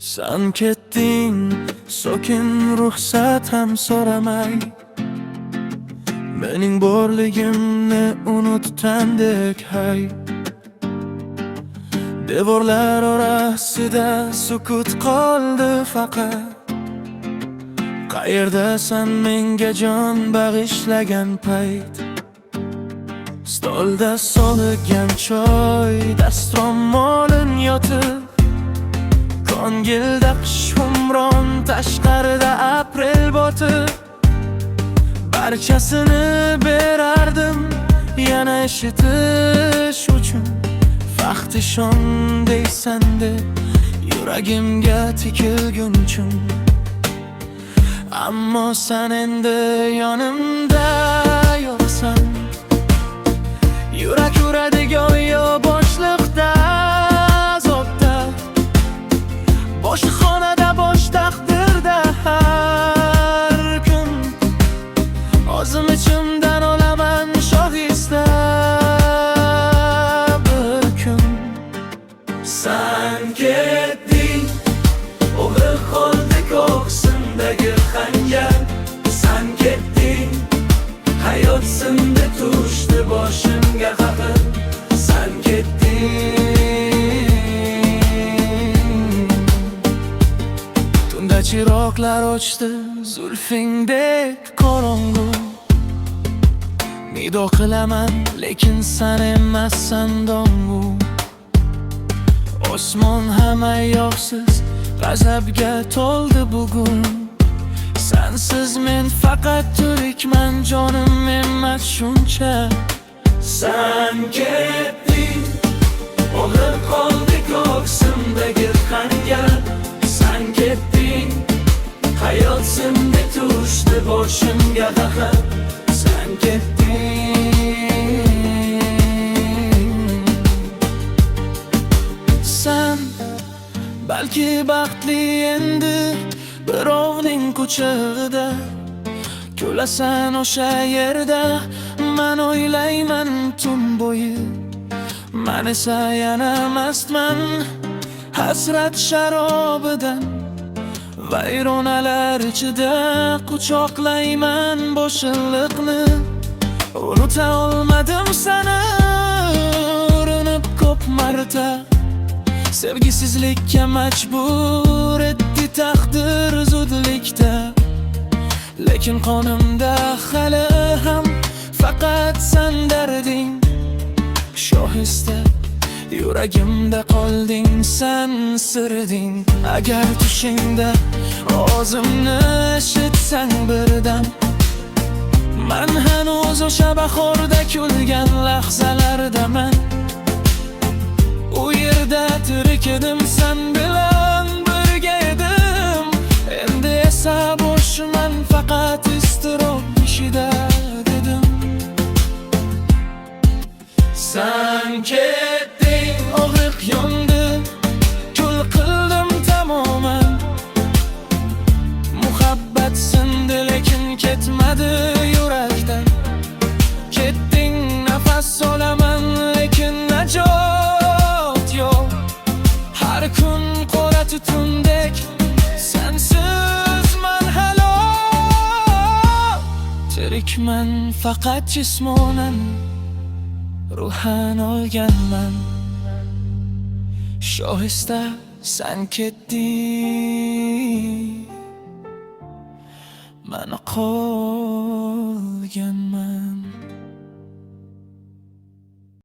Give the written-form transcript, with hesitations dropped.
Sen ketding, sokin ruxsat ham so'ramay, mening borligimni unutgandek hay. Devorlar orasida sukut qoldi faqat. Qayerdasan menga jon bag'ishlagan payt? Stolda so'ligan choy, dastromolim yotib, ko'ngilda qish hukmron, tashqarida aprel botib. Barchasini berardim yana eshitish uchun. Faxtishon deysan deb yuragimga tikilgunchun. Ammo sen endi yonimda yo'qsan. Yurak uradi go'yo boshliqda, azobda, bosh xonada, bosh taqdirda. Har kun o'zim ichimdan olaman shohista. Bir kun sen ketding, o'g'ri qoldi ko'ksimdagi xanjar. Sen ketding, hayot sindi tushdi boshimga xaqir. Sen ketding, tunda chiroqlar o'chdi, zulfingdek qorong'u. Nido qilaman, lekin sen emassan dongu. Osmon ham ayyoqsiz g'azabga to'ldi bugun. Sensiz men faqat tirikman, jonim emas shuncha. Sen ketding, o'g'ri qoldi ko'ksimdagi xanjar. Sen ketding, hayot sindi tushdi boshimga xaqir. Sen ketding, sen balki baxtli endi birovning kuchug'ida. Kulasan o'sha yerda, men o'ylayman tun bo'yi. Men esa yana mastman hasrat sharobidan. Vayronalar ichida quchoqlayman bo'shliqni. Unuta olmadim seni, urinib ko'p marta. Sevgisizlikka majbur etdi taqdir zudlikda. Lekin qonimda hali ham faqat sen darding. Shohista yuragimda qolding, sen sirding. Agar tushingda ovozimni eshitsang birdan, men hanuz o'sha bahorda kulgan lahzalardaman. U yerda tirik edim, sen bilan birga edim. Endi esa bo'shman, faqat iztirob ishida dedim. Sen ketding, og'riq yondi, kul qildim tamoman. Muhabbat sindi, lekin ketmadi yurakdan. Ketding, nafas olaman, lekin najot yo'q. Har kun qora tutundek, sensiz men halok. Tirikman faqat jismonan, ruhan olganman. Shohista sen ketding, men qolganman.